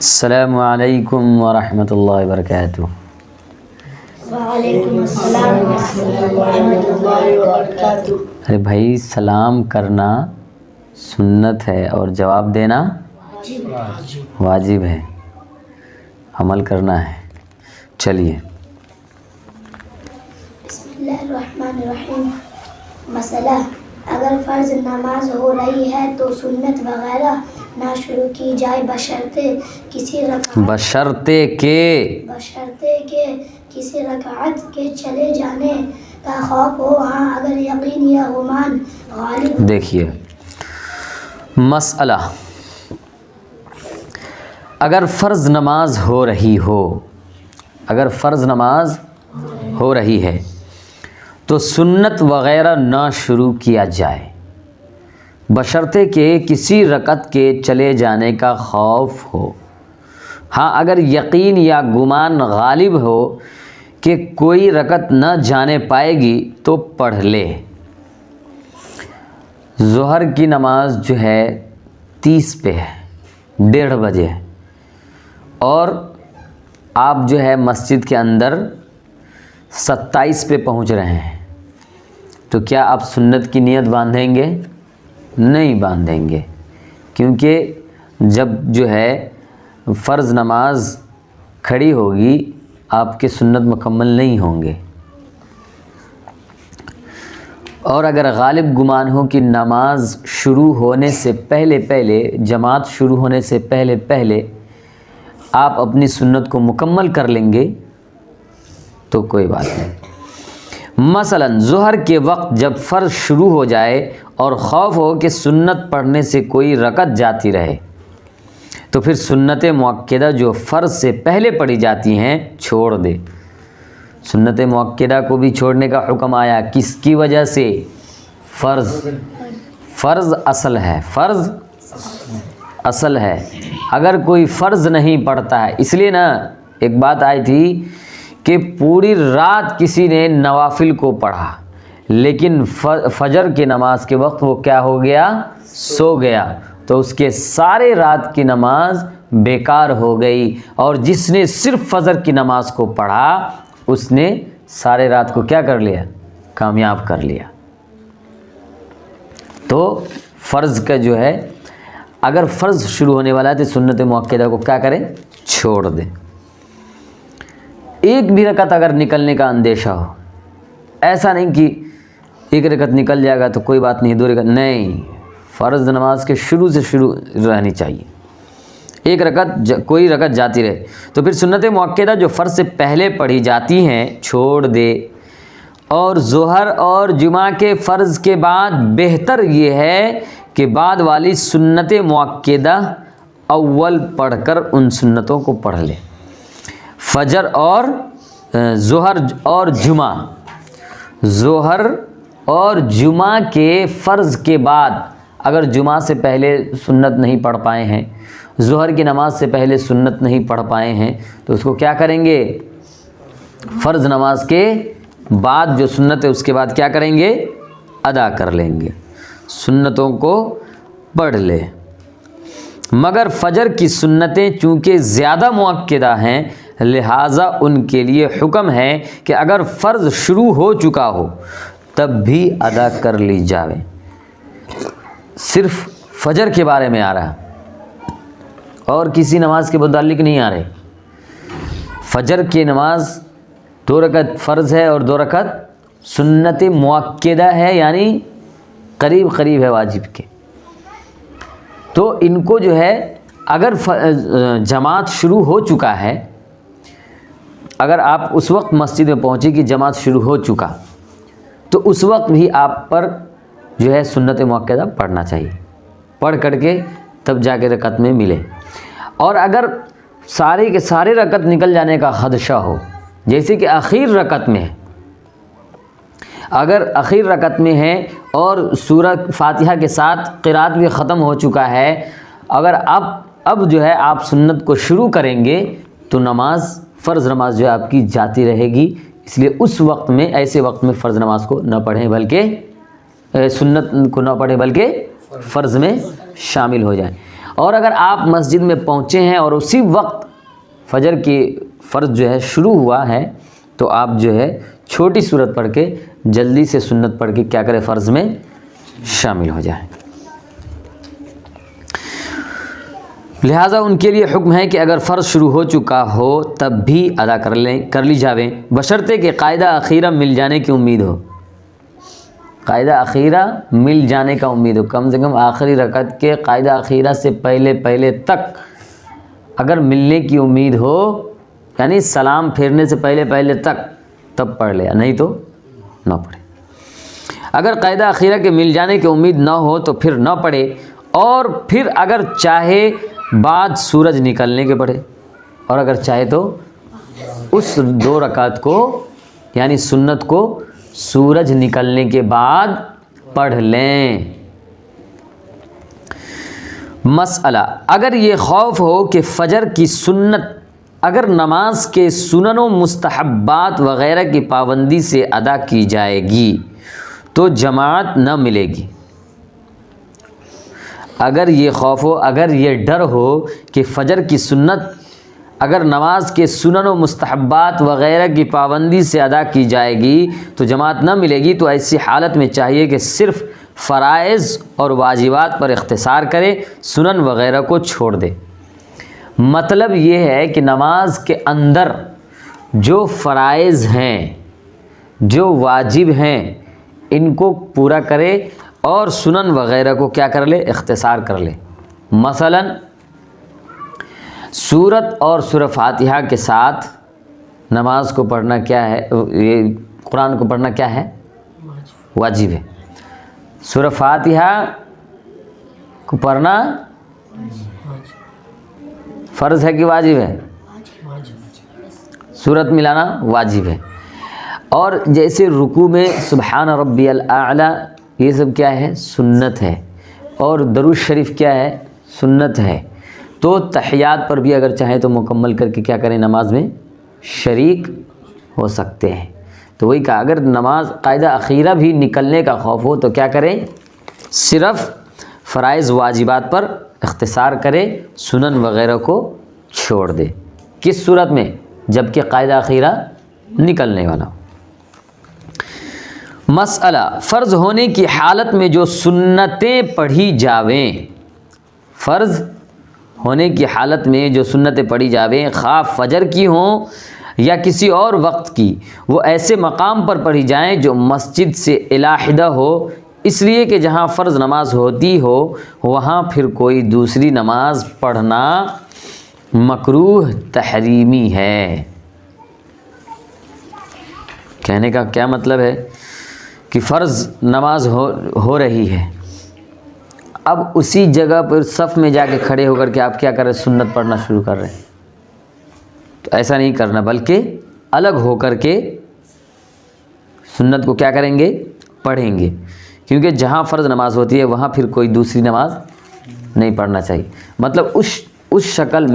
السلام علیکم ورحمۃ اللہ وبرکاتہ۔ وعلیکم السلام ورحمۃ اللہ وبرکاتہ۔ ارے بھائی، سلام کرنا سنت ہے اور جواب دینا واجب ہے، عمل کرنا ہے۔ چلیے، بسم اللہ الرحمن الرحیم۔ مسئلہ: اگر فرض نماز ہو رہی ہے تو سنت وغیرہ نہ شروع کی جائے بشرطے کہ کسی رکعت کے چلے جانے کا خوف ہو۔ ہاں، اگر یقین یا گمان غالب۔ دیکھیے مسئلہ، اگر فرض نماز ہو رہی ہے تو سنت وغیرہ نہ شروع کیا جائے بشرطے کہ کسی رکعت کے چلے جانے کا خوف ہو۔ ہاں، اگر یقین یا گمان غالب ہو کہ کوئی رکعت نہ جانے پائے گی تو پڑھ لے۔ ظہر کی نماز جو ہے 30 پہ ہے، 1:30 بجے ہے، اور آپ جو ہے مسجد کے اندر 27 پہ پہنچ رہے ہیں، تو کیا آپ سنت کی نیت باندھیں گے؟ نہیں باندھیں گے، کیونکہ جب جو ہے فرض نماز کھڑی ہوگی آپ کے سنت مکمل نہیں ہوں گے۔ اور اگر غالب گمان ہو کہ نماز شروع ہونے سے پہلے جماعت شروع ہونے سے پہلے آپ اپنی سنت کو مکمل کر لیں گے تو کوئی بات نہیں۔ مثلا ظہر کے وقت جب فرض شروع ہو جائے اور خوف ہو کہ سنت پڑھنے سے کوئی رکعت جاتی رہے تو پھر سنت مؤکدہ جو فرض سے پہلے پڑھی جاتی ہیں چھوڑ دے۔ سنت مؤکدہ کو بھی چھوڑنے کا حکم آیا، کس کی وجہ سے؟ فرض اصل ہے۔ اگر کوئی فرض نہیں پڑھتا ہے، اس لیے نا ایک بات آئی تھی کہ پوری رات کسی نے نوافل کو پڑھا لیکن فجر کی نماز کے وقت وہ کیا ہو گیا؟ سو گیا، تو اس کے سارے رات کی نماز بیکار ہو گئی، اور جس نے صرف فجر کی نماز کو پڑھا اس نے سارے رات کو کیا کر لیا؟ کامیاب کر لیا۔ تو فرض کا جو ہے، اگر فرض شروع ہونے والا ہے تو سنت مؤکدہ کو کیا کریں؟ چھوڑ دیں۔ ایک بھی رکعت اگر نکلنے کا اندیشہ ہو، ایسا نہیں کہ ایک رکعت نکل جائے گا تو کوئی بات نہیں، 2 رکعت نہیں، فرض نماز کے شروع سے شروع رہنی چاہیے، ایک رکعت کوئی رکعت جاتی رہے، تو پھر سنت مؤکدہ جو فرض سے پہلے پڑھی جاتی ہیں چھوڑ دے۔ اور ظہر اور جمعہ کے فرض کے بعد بہتر یہ ہے کہ بعد والی سنت مؤکدہ اول پڑھ کر ان سنتوں کو پڑھ لے۔ فجر اور ظہر اور جمعہ کے فرض کے بعد اگر جمعہ سے پہلے سنت نہیں پڑھ پائے ہیں، ظہر کی نماز سے پہلے سنت نہیں پڑھ پائے ہیں، تو اس کو کیا کریں گے؟ فرض نماز کے بعد جو سنت ہے اس کے بعد کیا کریں گے؟ ادا کر لیں گے، سنتوں کو پڑھ لے۔ مگر فجر کی سنتیں چونکہ زیادہ مؤکدہ ہیں لہٰذا ان کے لیے حکم ہے کہ اگر فرض شروع ہو چکا ہو تب بھی ادا کر لی جاوے۔ صرف فجر کے بارے میں آ رہا اور کسی نماز کے متعلق نہیں آ رہے۔ فجر کی نماز 2 رکعت فرض ہے اور 2 رکعت سنت مؤکدہ ہے، یعنی قریب ہے واجب کے، تو ان کو جو ہے اگر جماعت شروع ہو چکا ہے، اگر آپ اس وقت مسجد میں پہنچے کہ جماعت شروع ہو چکا، تو اس وقت بھی آپ پر جو ہے سنت مؤکدہ پڑھنا چاہیے، پڑھ کر کے تب جا کے رکعت میں ملے۔ اور اگر سارے کے سارے رکعت نکل جانے کا خدشہ ہو، جیسے کہ اخیر رکعت میں ہے، اگر اخیر رکعت میں ہے اور سورہ فاتحہ کے ساتھ قرات بھی ختم ہو چکا ہے، اگر اب جو ہے آپ سنت کو شروع کریں گے تو فرض نماز جو ہے آپ کی جاتی رہے گی، اس لیے اس وقت میں، ایسے وقت میں فرض نماز کو نہ پڑھیں بلکہ سنت کو نہ پڑھیں بلکہ فرض میں شامل ہو جائیں۔ اور اگر آپ مسجد میں پہنچے ہیں اور اسی وقت فجر کی فرض جو ہے شروع ہوا ہے تو آپ جو ہے چھوٹی سورت پڑھ کے جلدی سے سنت پڑھ کے کیا کریں فرض میں شامل ہو جائیں۔ لہٰذا ان کے لیے حکم ہے کہ اگر فرض شروع ہو چکا ہو تب بھی ادا کر لی جاویں، بشرطے کہ قاعدہ اخیرہ مل جانے کی امید ہو۔ قاعدہ اخیرہ مل جانے کا امید ہو، کم سے کم آخری رکعت کے قاعدہ اخیرہ سے پہلے تک اگر ملنے کی امید ہو، یعنی سلام پھیرنے سے پہلے تک، تب پڑھ لیا، نہیں تو نہ پڑھے۔ اگر قاعدہ اخیرہ کے مل جانے کی امید نہ ہو تو پھر نہ پڑھے، اور پھر اگر چاہے بعد سورج نکلنے کے پڑھے، اور اگر چاہے تو اس 2 رکعت کو یعنی سنت کو سورج نکلنے کے بعد پڑھ لیں۔ مسئلہ، اگر یہ خوف ہو کہ فجر کی سنت اگر نماز کے سنن و مستحبات وغیرہ کی پابندی سے ادا کی جائے گی تو جماعت نہ ملے گی۔ اگر یہ خوف ہو، اگر یہ ڈر ہو کہ فجر کی سنت اگر نماز کے سنن و مستحبات وغیرہ کی پابندی سے ادا کی جائے گی تو جماعت نہ ملے گی، تو ایسی حالت میں چاہیے کہ صرف فرائض اور واجبات پر اختصار کرے، سنن وغیرہ کو چھوڑ دے۔ مطلب یہ ہے کہ نماز کے اندر جو فرائض ہیں، جو واجب ہیں، ان کو پورا کرے اور سنن وغیرہ کو کیا کر لے؟ اختصار کر لے۔ مثلا سورت اور سورہ فاتحہ کے ساتھ نماز کو پڑھنا کیا ہے؟ یہ قرآن کو پڑھنا کیا ہے؟ واجب ہے۔ سورہ فاتحہ کو پڑھنا فرض ہے کہ واجب ہے؟ سورت ملانا واجب ہے۔ اور جیسے رکوع میں سبحان ربی الاعلیٰ، یہ سب کیا ہے؟ سنت ہے۔ اور درود شریف کیا ہے؟ سنت ہے۔ تو تحیات پر بھی اگر چاہیں تو مکمل کر کے کیا کریں؟ نماز میں شریک ہو سکتے ہیں۔ تو وہی کہا، اگر نماز قاعدہ اخیرہ بھی نکلنے کا خوف ہو تو کیا کریں؟ صرف فرائض واجبات پر اختصار کرے، سنن وغیرہ کو چھوڑ دے۔ کس صورت میں؟ جب کہ قاعدہ اخیرہ نکلنے والا ہو۔ مسئلہ، فرض ہونے کی حالت میں جو سنتیں پڑھی جاویں، فرض ہونے کی حالت میں جو سنتیں پڑھی جاویں، خواہ فجر کی ہوں یا کسی اور وقت کی، وہ ایسے مقام پر پڑھی جائیں جو مسجد سے علیحدہ ہو، اس لیے کہ جہاں فرض نماز ہوتی ہو وہاں پھر کوئی دوسری نماز پڑھنا مکروہ تحریمی ہے۔ کہنے کا کیا مطلب ہے کہ فرض نماز ہو رہی ہے، اب اسی جگہ پر صف میں جا کے کھڑے ہو کر کے آپ کیا کر رہے ہیں؟ سنت پڑھنا شروع کر رہے ہیں۔ تو ایسا نہیں کرنا، بلکہ الگ ہو کر کے سنت کو کیا کریں گے؟ پڑھیں گے، کیونکہ جہاں فرض نماز ہوتی ہے وہاں پھر کوئی دوسری نماز نہیں پڑھنا چاہیے۔ مطلب اس شکل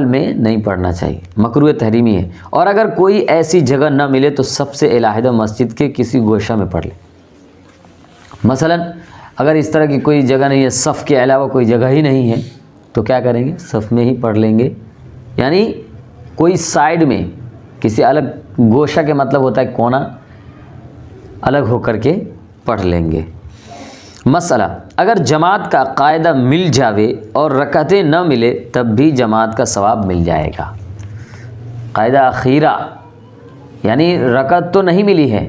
میں نہیں پڑھنا چاہیے، مکروہ تحریمی ہے۔ اور اگر کوئی ایسی جگہ نہ ملے تو سب سے علیحدہ مسجد کے کسی گوشہ میں پڑھ لے۔ مثلا اگر اس طرح کی کوئی جگہ نہیں ہے، صف کے علاوہ کوئی جگہ ہی نہیں ہے، تو کیا کریں گے؟ صف میں ہی پڑھ لیں گے، یعنی کوئی سائیڈ میں کسی الگ گوشہ کے مطلب ہوتا ہے کونا، الگ ہو کر کے پڑھ لیں گے۔ مسئلہ، اگر جماعت کا قاعدہ مل جاوے اور رکعتیں نہ ملے تب بھی جماعت کا ثواب مل جائے گا۔ قاعدہ اخیرہ یعنی رکعت تو نہیں ملی ہے،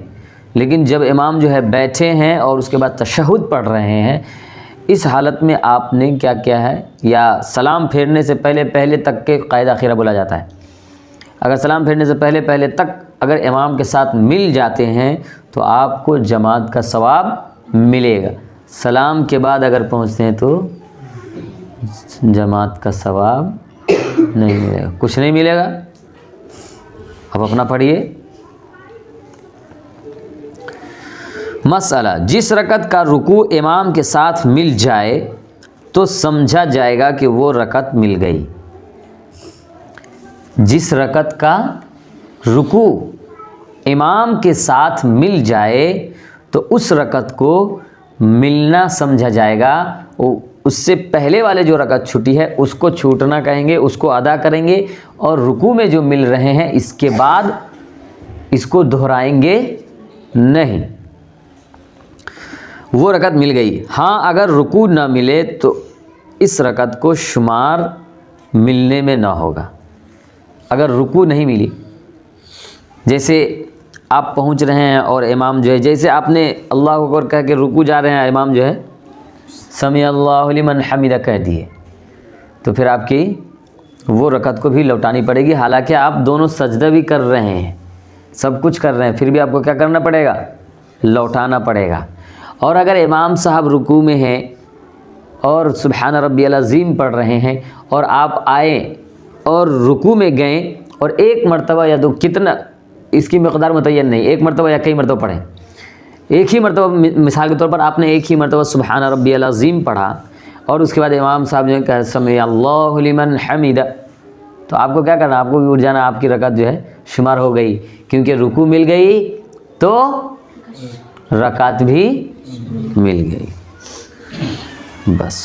لیکن جب امام جو ہے بیٹھے ہیں اور اس کے بعد تشہد پڑھ رہے ہیں، اس حالت میں آپ نے کیا ہے؟ یا سلام پھیرنے سے پہلے تک کے قاعدہ اخیرہ بولا جاتا ہے۔ اگر سلام پھیرنے سے پہلے تک اگر امام کے ساتھ مل جاتے ہیں تو آپ کو جماعت کا ثواب ملے گا۔ سلام کے بعد اگر پہنچتے ہیں تو جماعت کا ثواب نہیں ملے گا، کچھ نہیں ملے گا۔ اب اپنا پڑھیے۔ مسئلہ، جس رکعت کا رکوع امام کے ساتھ مل جائے تو سمجھا جائے گا کہ وہ رکعت مل گئی۔ جس رکعت کا رکوع امام کے ساتھ مل جائے تو اس رکعت کو ملنا سمجھا جائے گا، اس سے پہلے والے جو رکعت چھٹی ہے اس کو چھوٹنا کہیں گے، اس کو ادا کریں گے، اور رکوع میں جو مل رہے ہیں اس کے بعد اس کو دہرائیں گے نہیں۔ وہ رکعت مل گئی، ہاں اگر رکوع نہ ملے تو اس رکعت کو شمار ملنے میں نہ ہوگا۔ اگر رکوع نہیں ملی، جیسے آپ پہنچ رہے ہیں اور امام جو ہے، جیسے آپ نے اللہ اکبر کہہ کے رکوع جا رہے ہیں، امام جو ہے سمیع اللہ لمن حمدہ کہہ دیے، تو پھر آپ کی وہ رکعت کو بھی لوٹانی پڑے گی، حالانکہ آپ دونوں سجدہ بھی کر رہے ہیں، سب کچھ کر رہے ہیں، پھر بھی آپ کو کیا کرنا پڑے گا؟ لوٹانا پڑے گا۔ اور اگر امام صاحب رکوع میں ہیں اور سبحان ربی العظیم پڑھ رہے ہیں اور آپ آئے اور رکوع میں گئے اور ایک مرتبہ یا دو، کتنا اس کی مقدار متعین نہیں، ایک مرتبہ یا کئی مرتبہ پڑھیں، ایک ہی مرتبہ مثال کے طور پر آپ نے ایک ہی مرتبہ سبحان ربی العظیم پڑھا اور اس کے بعد امام صاحب نے کہا سمیع اللہ لمن حمدہ، تو آپ کو کیا کرنا؟ آپ کو بھی اٹھ جانا، آپ کی رکعت جو ہے شمار ہو گئی، کیونکہ رکوع مل گئی تو رکعت بھی مل گئی۔ بس